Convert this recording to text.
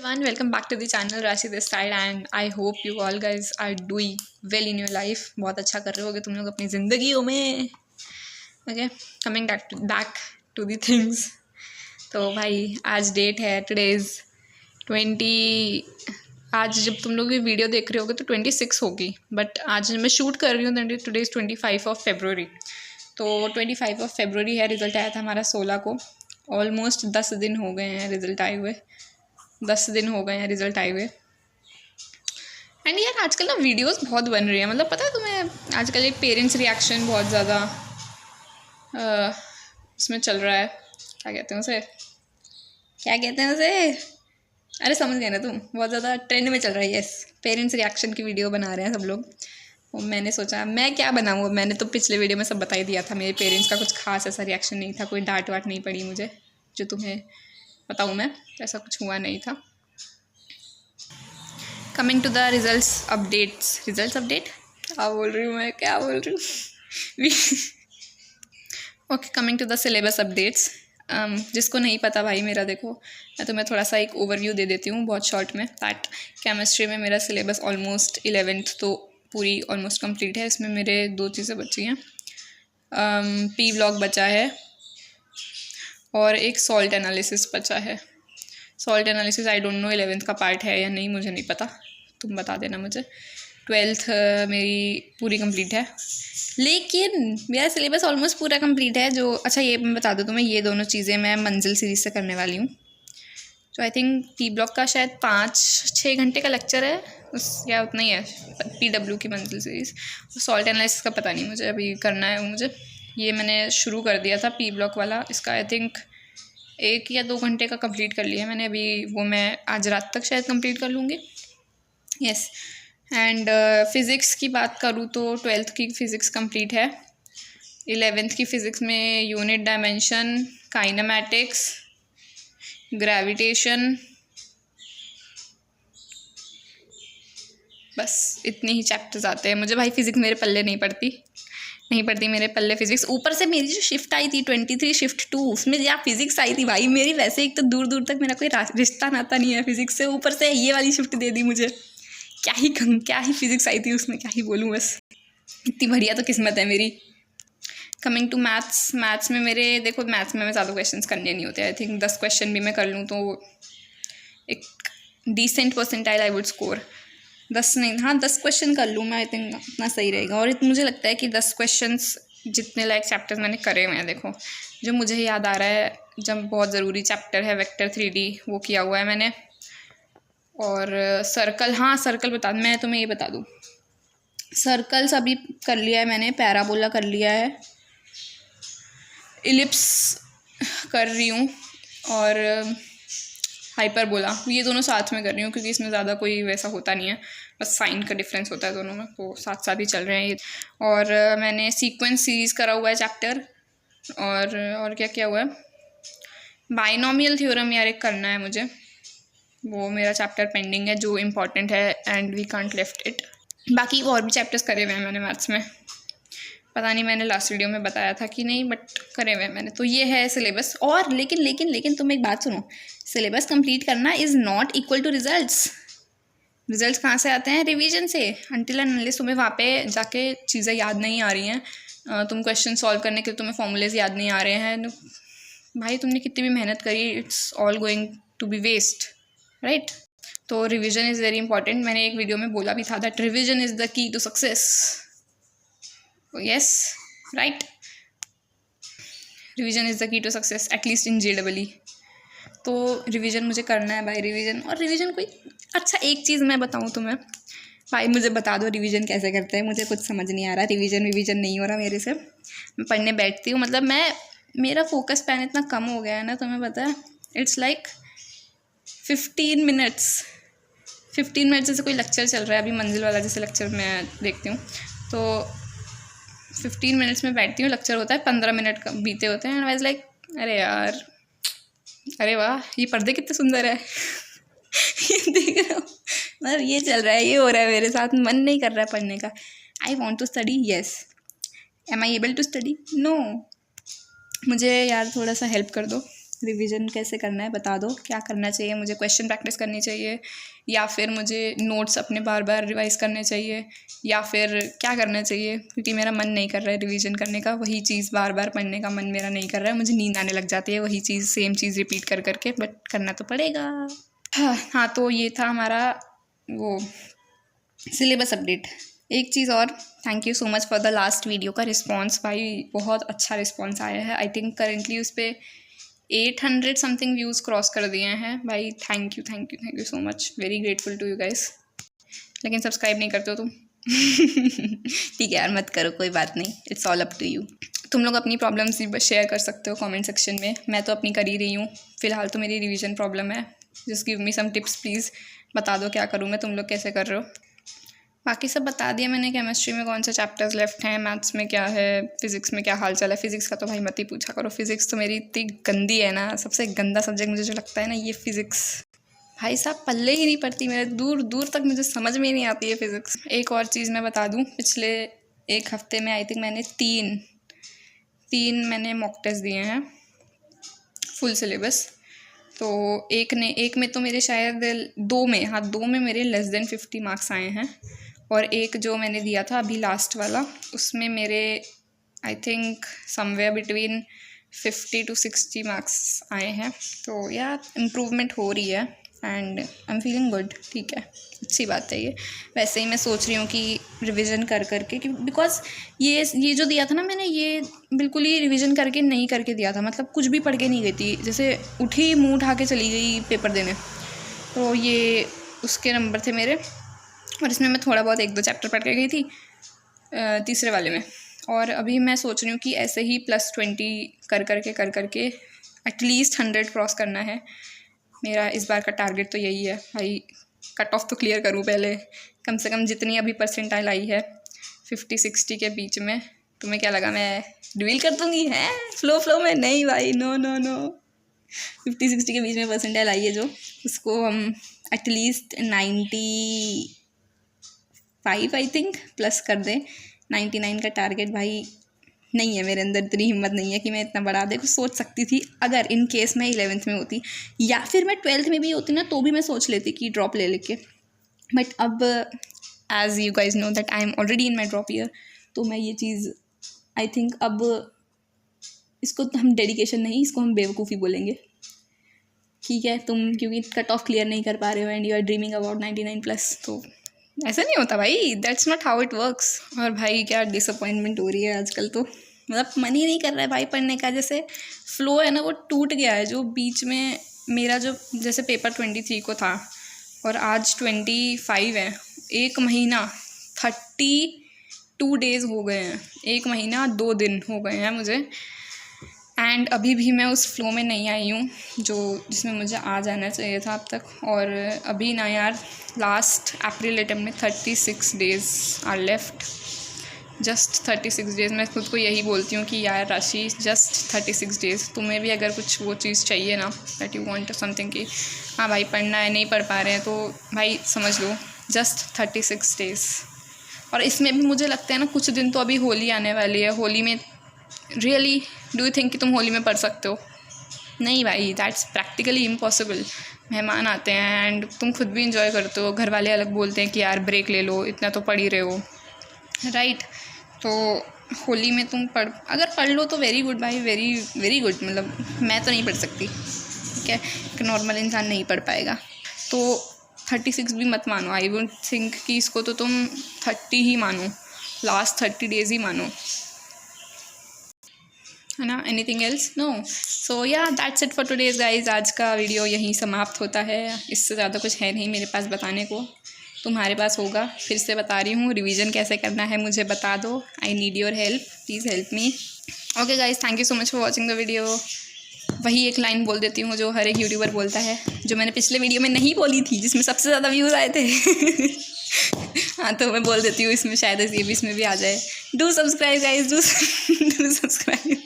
Everyone, welcome back to the channel Rashi this side and I hope you all guys are doing well in your life. बहुत अच्छा कर रहे होगे तुम लोग अपनी ज़िंदगियों में. Okay, coming back to the things. तो भाई आज डेट है, टुडे इज़ 20. आज जब तुम लोग ये वीडियो देख रहे होगे तो 26 होगी, बट आज मैं शूट कर रही हूँ. Today is 25 of February. तो 25 ऑफ फेब्रुवरी है. रिज़ल्ट आया था हमारा 16 को. ऑलमोस्ट 10 दिन हो गए हैं रिज़ल्ट आए हुए. 10 दिन हो गए हैं रिज़ल्ट आए हुए. एंड यार आजकल ना वीडियोस बहुत बन रही है. मतलब पता है तुम्हें, आजकल एक पेरेंट्स रिएक्शन बहुत ज़्यादा उसमें चल रहा है. क्या कहते हैं उसे, अरे समझ गए ना तुम. बहुत ज़्यादा ट्रेंड में चल रहा है. यस, पेरेंट्स रिएक्शन की वीडियो बना रहे हैं सब लोग. और मैंने सोचा मैं क्या बनाऊँ. मैंने तो पिछले वीडियो में सब बता ही दिया था. मेरे पेरेंट्स का कुछ खास ऐसा रिएक्शन नहीं था. कोई डांट वाट नहीं पड़ी मुझे, जो तुम्हें बताऊँ मैं. ऐसा कुछ हुआ नहीं था. Coming to the results update. क्या बोल रही हूँ okay, coming to the syllabus updates. जिसको नहीं पता भाई मेरा, देखो मैं तुम्हें थोड़ा सा एक ओवरव्यू दे देती हूँ बहुत शॉर्ट में. दैट केमिस्ट्री में मेरा सिलेबस ऑलमोस्ट 11th तो पूरी ऑलमोस्ट कंप्लीट है. इसमें मेरे 2 चीज़ें बची हैं. पी ब्लॉक बचा है और एक सॉल्ट एनालिसिस बचा है. Salt analysis I don't know 11th का पार्ट है या नहीं, मुझे नहीं पता. तुम बता देना मुझे. 12th मेरी पूरी कंप्लीट है, लेकिन मेरा सिलेबस ऑलमोस्ट पूरा कंप्लीट है. जो अच्छा ये मैं बता दूँ तुम्हें, ये दोनों चीज़ें मैं मंजिल सीरीज़ से करने वाली हूँ. तो आई थिंक पी ब्लॉक का शायद 5-6 घंटे का लेक्चर है या उतना ही है. PW की मंजिल सीरीज़. सॉल्ट एनालिसिस का पता नहीं मुझे, अभी करना है मुझे. ये मैंने शुरू कर दिया था पी ब्लॉक वाला. इसका आई थिंक 1 या 2 घंटे का कंप्लीट कर लिया मैंने अभी. वो मैं आज रात तक शायद कंप्लीट कर लूँगी. यस. एंड फ़िज़िक्स की बात करूँ तो 12th की फ़िज़िक्स कंप्लीट है. 11th की फ़िज़िक्स में यूनिट डायमेंशन, काइनेमैटिक्स, ग्रेविटेशन, बस इतने ही चैप्टर्स आते हैं मुझे. भाई फ़िज़िक्स मेरे पल्ले नहीं पड़ती मेरे पल्ले फ़िज़िक्स. ऊपर से मेरी जो शिफ्ट आई थी 23 शिफ्ट 2, उसमें या फ़िज़िक्स आई थी भाई मेरी. वैसे एक तो दूर दूर तक मेरा कोई रिश्ता नाता नहीं है फ़िज़िक्स से, ऊपर से ये वाली शिफ्ट दे दी मुझे. क्या ही फ़िज़िक्स आई थी उसमें, क्या ही बोलूँ. बस इतनी बढ़िया तो किस्मत है मेरी. कमिंग टू मैथ्स में मेरे, देखो मैथ्स में ज़्यादा क्वेश्चन करने नहीं होते. आई थिंक 10 क्वेश्चन भी मैं कर लूँ तो एक decent percentile I would score. 10 नहीं, हाँ 10 क्वेश्चन कर लूँ मैं. आई थिंक उतना सही रहेगा. और मुझे लगता है कि 10 क्वेश्चंस जितने लाइक चैप्टर्स मैंने करे हुए हैं, देखो जो मुझे याद आ रहा है, जब बहुत ज़रूरी चैप्टर है वेक्टर 3D, वो किया हुआ है मैंने. और सर्कल, हाँ सर्कल मैं तुम्हें ये बता दूँ, सर्कल्स अभी कर लिया है मैंने. पैराबोला कर लिया है. इलिप्स कर रही हूँ और हाइपरबोला, ये दोनों साथ में कर रही हूँ क्योंकि इसमें ज़्यादा कोई वैसा होता नहीं है. बस साइन का डिफरेंस होता है दोनों में, तो साथ साथ ही चल रहे हैं ये. और मैंने सीक्वेंस सीरीज़ करा हुआ है चैप्टर. और क्या क्या हुआ है, बाइनोमियल थ्योरम यार एक करना है मुझे. वो मेरा चैप्टर पेंडिंग है जो इम्पॉर्टेंट है and we can't left it. बाकी और भी चैप्टर्स करे हुए हैं मैंने मैथ्स में. पता नहीं मैंने लास्ट वीडियो में बताया था कि नहीं, बट करे हुए हैं मैंने. तो ये है सिलेबस. और लेकिन तुम एक बात सुनो, सिलेबस कंप्लीट करना is not equal to results. Results कहाँ से आते हैं? रिवीजन से. अनटिल एंड अनलेस तुम्हें वहाँ पे जाके चीज़ें याद नहीं आ रही हैं, तुम क्वेश्चन सॉल्व करने के लिए तुम्हें फॉर्मूलेज याद नहीं आ रहे हैं, भाई तुमने कितनी भी मेहनत करी, it's all going to be waste, right. तो रिवीजन इज़ वेरी इंपॉर्टेंट. मैंने एक वीडियो में बोला भी था that revision is the key to success. Yes, right. Revision is the key to success, at least in JEE. तो रिवीजन मुझे करना है भाई. रिवीजन कोई अच्छा, एक चीज़ मैं बताऊँ तुम्हें भाई, मुझे बता दो रिवीजन कैसे करते हैं. मुझे कुछ समझ नहीं आ रहा. रिवीजन नहीं हो रहा मेरे से. मैं पढ़ने बैठती हूँ, मतलब मेरा फोकस स्पैन इतना कम हो गया है ना, तुम्हें पता है. इट्स लाइक 15 मिनट्स जैसे कोई लेक्चर चल रहा है अभी, मंजिल वाला जैसे लेक्चर मैं देखती हूँ, तो 15 मिनट्स में बैठती हूँ. लेक्चर होता है 15 मिनट का बीते होते हैं. एंड आई वाज लाइक अरे यार, अरे वाह ये पर्दे कितने सुंदर है. ये देख रहे हो, मतलब ये चल रहा है, ये हो रहा है मेरे साथ. मन नहीं कर रहा है पढ़ने का. I want to study, yes. Am I able to study? No. मुझे यार थोड़ा सा हेल्प कर दो. रिवीजन कैसे करना है बता दो, क्या करना चाहिए मुझे, क्वेश्चन प्रैक्टिस करनी चाहिए या फिर मुझे नोट्स अपने बार बार रिवाइज करने चाहिए या फिर क्या करना चाहिए, क्योंकि मेरा मन नहीं कर रहा है रिवीजन करने का, वही चीज़ बार बार पढ़ने का मन मेरा नहीं कर रहा है, मुझे नींद आने लग जाती है वही चीज़ सेम चीज़ रिपीट कर करके, बट करना तो पड़ेगा। हाँ तो ये था हमारा वो सिलेबस अपडेट। एक चीज़ और, thank you so much for the last video का रिस्पॉन्स, भाई बहुत अच्छा रिस्पॉन्स आया है। आई थिंक करेंटली उस पर 800 समथिंग व्यूज़ क्रॉस कर दिए हैं भाई। Thank you so much, very grateful to you guys. लेकिन सब्सक्राइब नहीं करते हो तुम। ठीक है यार, मत करो, कोई बात नहीं, it's all up to you. तुम लोग अपनी प्रॉब्लम्स भी शेयर कर सकते हो कमेंट सेक्शन में, मैं तो अपनी कर ही रही हूँ फ़िलहाल, तो मेरी रिवीजन प्रॉब्लम है। Just give me some tips please, बता दो क्या करूँ मैं, तुम लोग कैसे कर रहे हो। बाकी सब बता दिया मैंने, केमिस्ट्री में कौन से चैप्टर्स लेफ्ट हैं, मैथ्स में क्या है, फिज़िक्स में क्या हाल चाल है। फिज़िक्स का तो भाई मत ही पूछा करो, फिज़िक्स तो मेरी इतनी गंदी है ना, सबसे गंदा सब्जेक्ट मुझे जो लगता है ना ये फ़िज़िक्स, भाई साहब पल्ले ही नहीं पड़ती मेरे, दूर दूर तक मुझे समझ में ही नहीं आती है फ़िज़िक्स। एक और चीज़ मैं बता दूँ, पिछले एक हफ्ते में आई थिंक मैंने तीन मैंने मॉक टेस्ट दिए हैं फुल सिलेबस। तो एक में तो मेरे शायद दो में मेरे लेस देन 50 मार्क्स आए हैं, और एक जो मैंने दिया था अभी लास्ट वाला उसमें मेरे I think somewhere between 50 to 60 marks आए हैं। तो यार इम्प्रूवमेंट हो रही है and I am feeling good. ठीक है, अच्छी बात है ये। वैसे ही मैं सोच रही हूँ कि रिवीजन कर करके, बिकॉज ये जो दिया था ना मैंने, ये बिल्कुल ही रिवीजन करके नहीं करके दिया था, मतलब कुछ भी पढ़ के नहीं गई थी, जैसे उठी मुँह उठा के चली गई पेपर देने। तो ये उसके नंबर थे मेरे, और इसमें मैं थोड़ा बहुत 1-2 चैप्टर पढ़ के गई थी तीसरे वाले में। और अभी मैं सोच रही हूँ कि ऐसे ही +20 कर करके एटलीस्ट 100 क्रॉस करना है। मेरा इस बार का टारगेट तो यही है भाई, कट ऑफ तो क्लियर करूँ पहले, कम से कम जितनी अभी परसेंटाइल आई है 50-60 के बीच में। तुम्हें क्या लगा मैं रिवील कर दूँगी? है फ्लो में? नहीं भाई, नो 50-60 के बीच में परसेंटाइल आई है जो, उसको हम एटलीस्ट 95 आई थिंक प्लस कर दें। 99 का टारगेट भाई नहीं है मेरे अंदर, इतनी हिम्मत नहीं है कि मैं इतना बढ़ा दे। कुछ सोच सकती थी अगर इन केस मैं 11th में होती या फिर मैं 12th में भी होती ना, तो भी मैं सोच लेती कि ड्रॉप ले लेके, बट अब as you guys know that I am already in my drop year, तो मैं ये चीज़ आई थिंक अब इसको हम डेडिकेशन नहीं, इसको हम बेवकूफ़ी बोलेंगे। ठीक है, तुम क्योंकि कट ऑफ क्लियर नहीं कर पा रहे हो and you are dreaming about 99+, तो ऐसा नहीं होता भाई, that's not how it works. और भाई क्या डिसअपॉइंटमेंट हो रही है आजकल, तो मतलब मन ही नहीं कर रहा है भाई पढ़ने का, जैसे फ्लो है ना वो टूट गया है। जो बीच में मेरा जो जैसे पेपर 23 को था और आज 25 है, 1 महीना 32 डेज़ हो गए हैं, 1 महीना 2 दिन हो गए हैं मुझे, एंड अभी भी मैं उस फ्लो में नहीं आई हूँ जो जिसमें मुझे आ जाना चाहिए था अब तक। और अभी ना यार लास्ट अप्रैल अटेम्प्ट में 36 days are left, just 36 days. मैं खुद को यही बोलती हूँ कि यार राशि जस्ट 36 डेज़। तुम्हें भी अगर कुछ वो चीज़ चाहिए ना, दैट यू वांट समथिंग कि हाँ भाई पढ़ना है, नहीं पढ़ पा रहे हैं, तो भाई समझ लो जस्ट 36 डेज़। और इसमें भी मुझे लगता है ना कुछ दिन तो अभी होली आने वाली है, होली में रियली डू यू थिंक कि तुम होली में पढ़ सकते हो? नहीं भाई, दैट्स प्रैक्टिकली इम्पॉसिबल। मेहमान आते हैं एंड तुम खुद भी इंजॉय करते हो, घर वाले अलग बोलते हैं कि यार ब्रेक ले लो, इतना तो पढ़ ही रहे हो, राइट? तो होली में तुम अगर पढ़ लो तो वेरी गुड भाई, वेरी वेरी गुड। मतलब मैं तो नहीं पढ़ सकती, ठीक है, एक नॉर्मल इंसान नहीं पढ़ पाएगा। तो 36 भी मत मानो, आई वुड थिंक कि इसको तो तुम 30 ही मानो, लास्ट 30 डेज़ ही मानो, है ना? Anything else? नो। सो या that's it for today's guys. आज का वीडियो यहीं समाप्त होता है, इससे ज़्यादा कुछ है नहीं मेरे पास बताने को। तुम्हारे पास होगा, फिर से बता रही हूँ, रिवीजन कैसे करना है मुझे बता दो। I need your help, please help me. Okay guys, thank you so much for watching the video. वही एक लाइन बोल देती हूँ जो हर एक यूट्यूबर बोलता है, जो मैंने पिछले वीडियो में नहीं बोली थी, जिसमें सबसे ज़्यादा व्यूज़ आए थे। हाँ, तो मैं बोल देती हूँ इसमें, शायद ये भी इसमें भी आ जाए। Do subscribe guys, do subscribe.